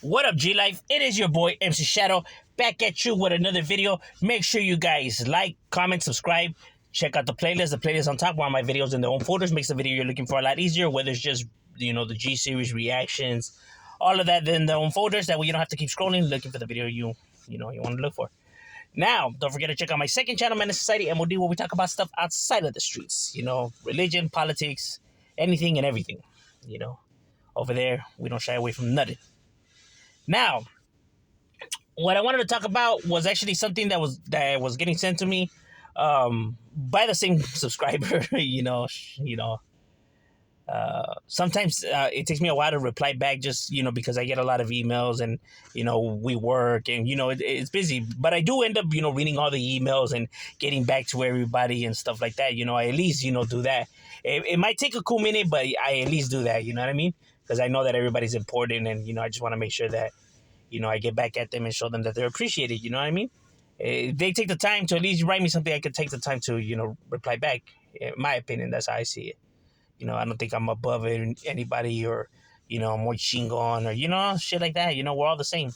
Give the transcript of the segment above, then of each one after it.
What up, G Life? It is your boy MC Shadow back at you with another video. Make sure you guys like, comment, subscribe. Check out the playlist. The playlist on top of all my videos in their own folders makes the video you're looking for a lot easier. Whether it's just the G series reactions, all of that in their own folders. That way you don't have to keep scrolling looking for the video you want to look for. Now, don't forget to check out my second channel, Man in Society, M.O.D, where we talk about stuff outside of the streets. Religion, politics, anything and everything. Over there we don't shy away from nothing. Now, what I wanted to talk about was actually something that was getting sent to me by the same subscriber. Sometimes it takes me a while to reply back, just because I get a lot of emails and we work and it's busy. But I do end up reading all the emails and getting back to everybody and stuff like that. I at least do that. It might take a cool minute, but I at least do that. You know what I mean? Because I know that everybody's important, and I just want to make sure that I get back at them and show them that they're appreciated. You know what I mean? If they take the time to at least write me something, I could take the time to reply back. In my opinion, that's how I see it. I don't think I'm above anybody or more chingon or shit like that. We're all the same.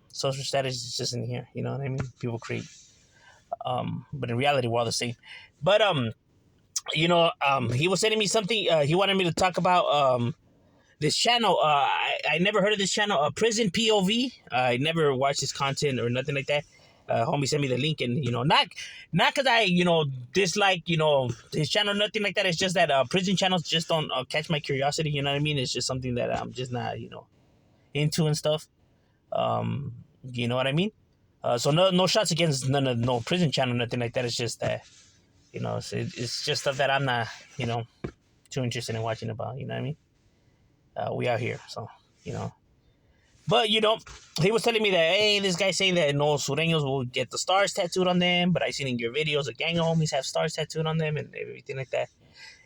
Social status is just in here. You know what I mean? People create. But in reality, we're all the same. But he was sending me something. He wanted me to talk about this channel. I never heard of this channel. Prison POV. I never watched his content or nothing like that. Homie sent me the link, and not because I dislike his channel, nothing like that. It's just that prison channels just don't catch my curiosity. You know what I mean? It's just something that I'm just not into and stuff. You know what I mean? So no shots against no prison channel, nothing like that. It's just that it's just stuff that I'm not too interested in watching about. You know what I mean? We out here, so But he was telling me that, hey, this guy saying that no sureños will get the stars tattooed on them, but I seen in your videos a gang of homies have stars tattooed on them and everything like that.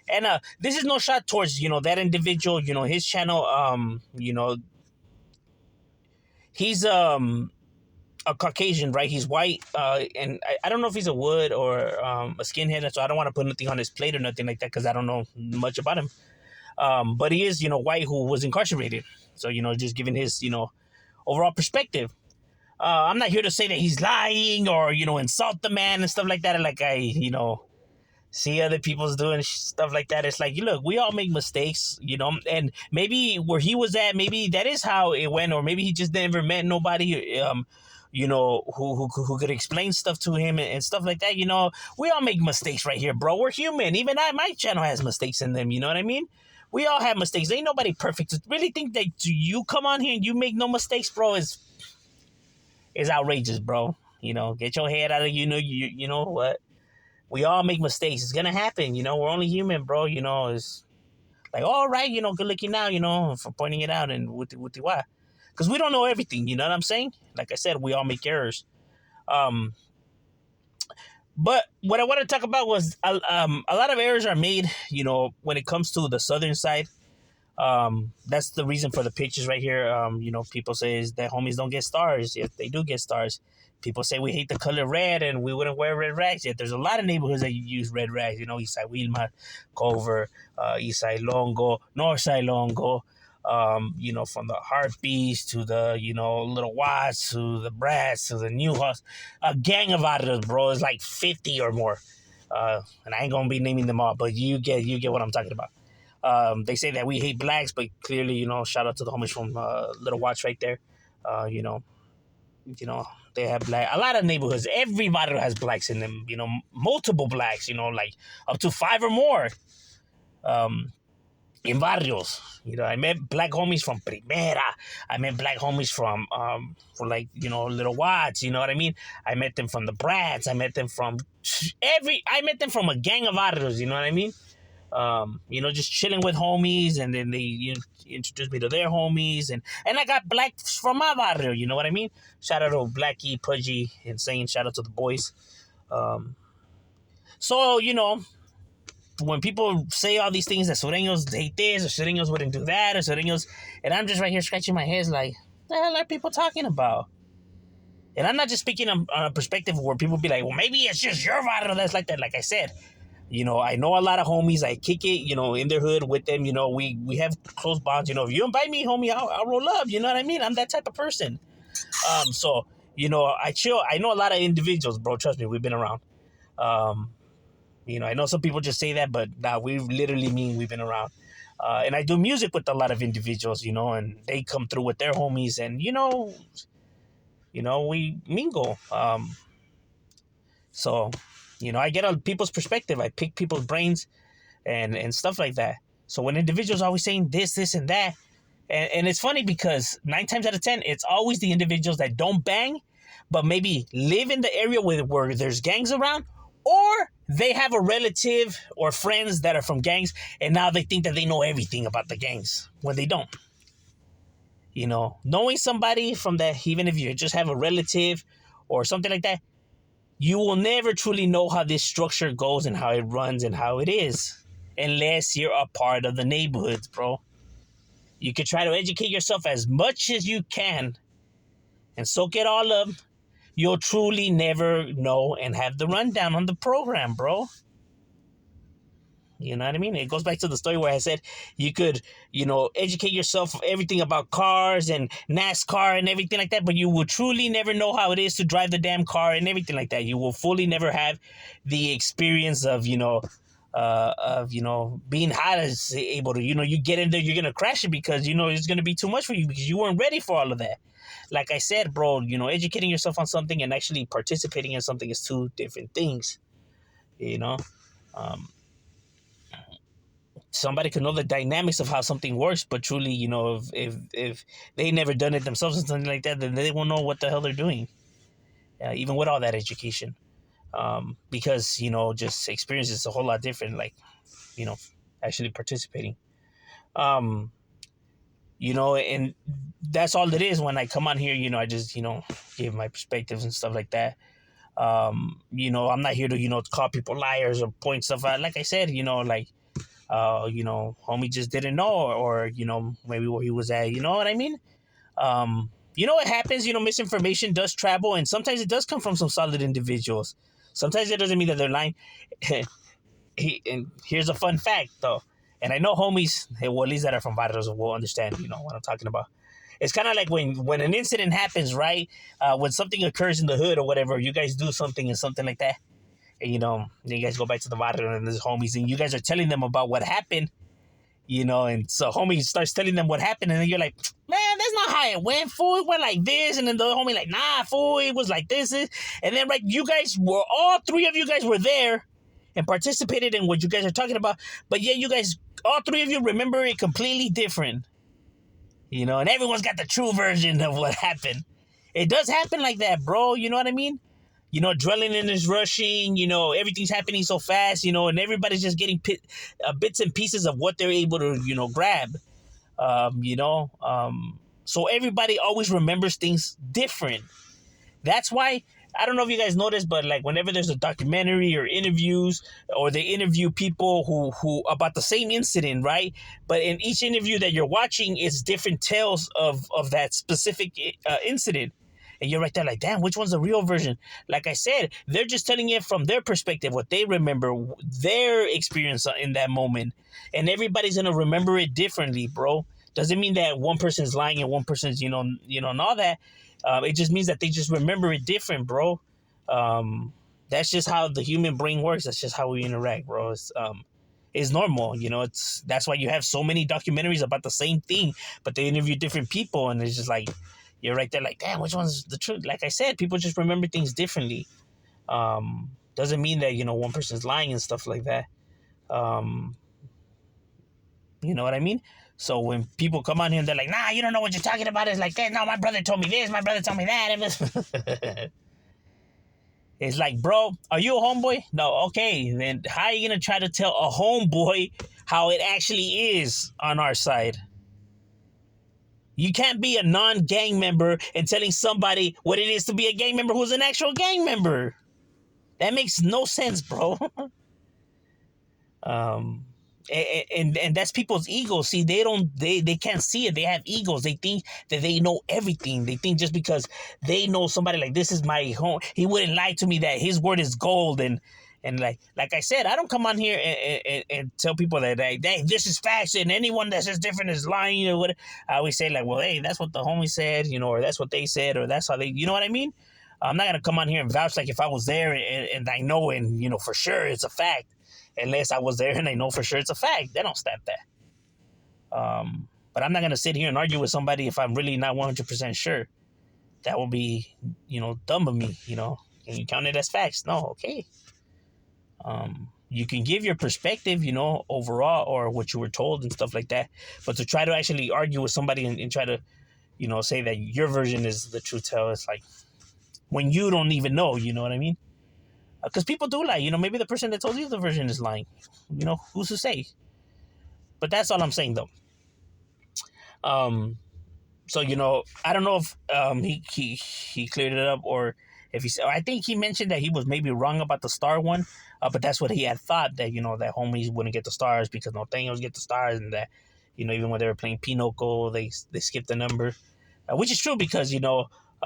And this is no shot towards that individual. His channel. He's a Caucasian, right? He's white, and I don't know if he's a wood or a skinhead, so I don't want to put anything on his plate or nothing like that because I don't know much about him. But he is white who was incarcerated, so just giving his overall perspective. I'm not here to say that he's lying or insult the man and stuff like that. Like I see other people's doing stuff like that. It's like, look, we all make mistakes, and maybe where he was at, maybe that is how it went, or maybe he just never met nobody who could explain stuff to him and stuff like that. We all make mistakes right here, bro. We're human. Even my channel has mistakes in them. You know what I mean? We all have mistakes. Ain't nobody perfect. To really think that you come on here and you make no mistakes, bro, is outrageous, bro. Get your head out of you know what? We all make mistakes. It's gonna happen. We're only human, bro. It's like, all right, good looking now, for pointing it out and with why. Because we don't know everything, you know what I'm saying? Like I said, we all make errors. But what I want to talk about was a lot of errors are made, when it comes to the southern side. That's the reason for the pictures right here. People say is that homies don't get stars. Yet they do get stars. People say we hate the color red and we wouldn't wear red rags. Yet there's a lot of neighborhoods that use red rags. Eastside Wilma, Culver, Eastside Longo, Northside Longo. From the Heartbeats to the, Little Watts to the Brats to the New House. A gang of auditors, bro. It's like 50 or more. And I ain't going to be naming them all, but you get what I'm talking about. They say that we hate blacks, but clearly, shout out to the homies from Little Watts right there. They have black. A lot of neighborhoods, everybody has blacks in them, multiple blacks, like up to 5 or more. In barrios, I met black homies from Primera. I met black homies from Little Watts. You know what I mean? I met them from the Brats. I met them from a gang of barrios. You know what I mean? Just chilling with homies, and then they introduced me to their homies, and I got blacks from my barrio. You know what I mean? Shout out to Blackie, Pudgy, Insane. Shout out to the boys. So when people say all these things that sureños hate this, or sureños wouldn't do that, or sureños, and I'm just right here scratching my head like, what the hell are people talking about? And I'm not just speaking on a perspective where people be like, well, maybe it's just your barrio that's like that. Like I said, I know a lot of homies. I kick it, in their hood with them. We have close bonds. If you invite me, homie, I'll roll up. You know what I mean? I'm that type of person. So I chill. I know a lot of individuals, bro. Trust me, we've been around. Um, I know some people just say that, but nah, we literally mean we've been around. And I do music with a lot of individuals, and they come through with their homies, and we mingle. So, I get on people's perspective. I pick people's brains and stuff like that. So when individuals are always saying this, and that, and it's funny because 9 times out of 10, it's always the individuals that don't bang, but maybe live in the area where there's gangs around, or they have a relative or friends that are from gangs, and now they think that they know everything about the gangs when they don't. Knowing somebody from that, even if you just have a relative or something like that, you will never truly know how this structure goes and how it runs and how it is unless you're a part of the neighborhoods, bro. You can try to educate yourself as much as you can and soak it all up. You'll truly never know and have the rundown on the program, bro. You know what I mean? It goes back to the story where I said you could, educate yourself everything about cars and NASCAR and everything like that, but you will truly never know how it is to drive the damn car and everything like that. You will fully never have the experience of, being hot as able to, you get in there, you're going to crash it because, it's going to be too much for you because you weren't ready for all of that. Like I said, bro, educating yourself on something and actually participating in something is two different things, um, somebody could know the dynamics of how something works, but truly, if they never done it themselves and something like that, then they won't know what the hell they're doing, even with all that education. Because, just experience is a whole lot different, like, you know, actually participating. Um, and that's all it is when I come on here, I just, give my perspectives and stuff like that. I'm not here to, call people liars or point stuff out. Like I said, like, homie just didn't know, or maybe where he was at. You know what I mean? It happens. Misinformation does travel, and sometimes it does come from some solid individuals. Sometimes it doesn't mean that they're lying. And here's a fun fact, though, and I know homies, well, at least that are from barrios will understand, what I'm talking about. It's kind of like when an incident happens, right? When something occurs in the hood or whatever, you guys do something and something like that. And, you guys go back to the barrio and there's homies and you guys are telling them about what happened, and so homie starts telling them what happened, and then you're like, man, that's not how it went, fool. It went like this. And then the homie like, nah, fool, it was like this. And then, right, all three of you guys were there and participated in what you guys are talking about, but yet you guys, all three of you remember it completely different, and everyone's got the true version of what happened. It does happen like that, bro. You know what I mean? Adrenaline is rushing, everything's happening so fast, and everybody's just getting bits and pieces of what they're able to, grab, so everybody always remembers things different. That's why, I don't know if you guys noticed, but like whenever there's a documentary or interviews, or they interview people who about the same incident, right? But in each interview that you're watching, it's different tales of that specific incident. And you're right there like, damn, which one's the real version? Like I said, they're just telling it from their perspective, what they remember, their experience in that moment. And everybody's going to remember it differently, bro. Doesn't mean that one person's lying and one person's, and all that. It just means that they just remember it different, bro. That's just how the human brain works. That's just how we interact, bro. It's normal, that's why you have so many documentaries about the same thing, but they interview different people, and it's just like, you're right there like, damn, which one's the truth? Like I said, people just remember things differently. Doesn't mean that, one person's lying and stuff like that. You know what I mean? So when people come on here and they're like, nah, you don't know what you're talking about. It's like, no, my brother told me this, my brother told me that. It's like, bro, are you a homeboy? No, okay. Then how are you going to try to tell a homeboy how it actually is on our side? You can't be a non-gang member and telling somebody what it is to be a gang member who's an actual gang member. That makes no sense, bro. And that's people's egos. See, they can't see it. They have egos. They think that they know everything. They think just because they know somebody like, this is my home, he wouldn't lie to me, that his word is gold, and And like I said, I don't come on here and tell people that hey, this is facts and anyone that says different is lying or what. I always say like, well, hey, that's what the homie said, or that's what they said, or that's how they, you know what I mean? I'm not gonna come on here and vouch like if I was there and I know and for sure it's a fact, unless I was there and I know for sure it's a fact. They don't stamp that. But I'm not gonna sit here and argue with somebody if I'm really not 100% sure. That would be dumb of me. Can you count it as facts? No, okay. You can give your perspective, overall, or what you were told and stuff like that. But to try to actually argue with somebody and try to, say that your version is the truth tell, it's like when you don't even know, you know what I mean? Because people do lie. Maybe the person that told you the version is lying. Who's to say? But that's all I'm saying, though. So I don't know if he cleared it up or if I think he mentioned that he was maybe wrong about the star one, but that's what he had thought that that homies wouldn't get the stars because norteños get the stars and that even when they were playing Pinochle they skipped the number, which is true because a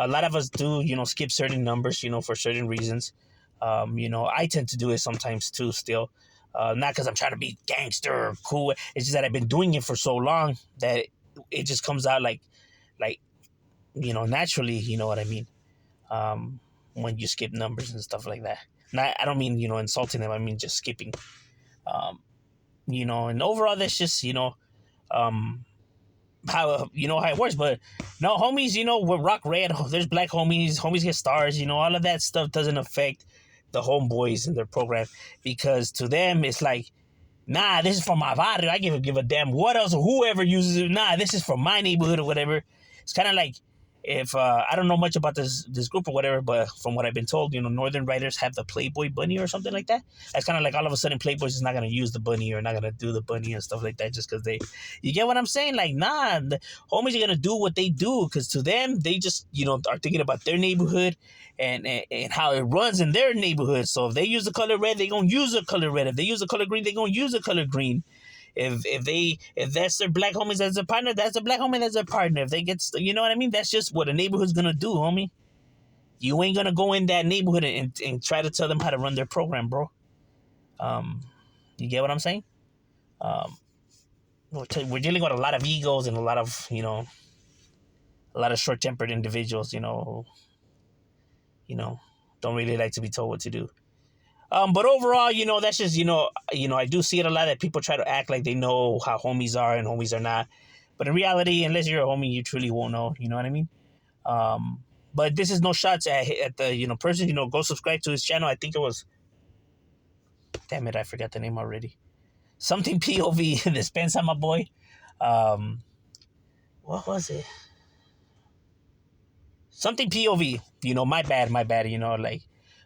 lot of us do skip certain numbers for certain reasons. I tend to do it sometimes too still. Not because I'm trying to be gangster or cool. It's just that I've been doing it for so long that it just comes out like naturally, you know what I mean? When you skip numbers and stuff like that. Not, I don't mean, insulting them. I mean, just skipping. And overall, that's just, how it works. But no, homies, with Rock Red, there's black homies get stars, all of that stuff doesn't affect the homeboys in their program because to them, it's like, nah, this is for my barrio. I give a damn what else or whoever uses it. Nah, this is for my neighborhood or whatever. It's kind of like if I don't know much about this group or whatever, but from what I've been told, Northern writers have the Playboy bunny or something like that. That's kind of like all of a sudden Playboy's is not gonna use the bunny or not gonna do the bunny and stuff like that just because you get what I'm saying? Like, nah, the homies are gonna do what they do because to them they just are thinking about their neighborhood and how it runs in their neighborhood. So if they use the color red, they gonna use the color red. If they use the color green, they gonna use the color green. If that's their black homies as a partner, that's a black homie that's a partner. If they get, you know what I mean? That's just what a neighborhood's gonna do, homie. You ain't gonna go in that neighborhood and try to tell them how to run their program, bro. You get what I'm saying? We're dealing with a lot of egos and a lot of short-tempered individuals, don't really like to be told what to do. But overall, that's just, I do see it a lot that people try to act like they know how homies are and homies are not. But in reality, unless you're a homie, you truly won't know. You know what I mean? But this is no shots at the, person. Go subscribe to his channel. I think it was, damn it, I forgot the name already. Something POV, Dispensa, my boy. What was it? Something POV. My bad, like.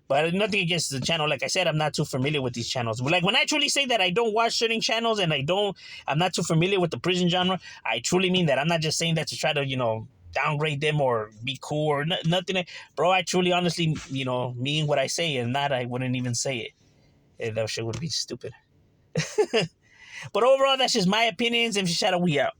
But nothing against the channel. Like I said, I'm not too familiar with these channels. But like when I truly say that I don't watch certain channels and I'm not too familiar with the prison genre, I truly mean that. I'm not just saying that to try to, downgrade them or be cool or nothing. Bro, I truly, honestly, mean what I say and not, I wouldn't even say it. That shit would be stupid. But overall, that's just my opinions. And shout out, we out.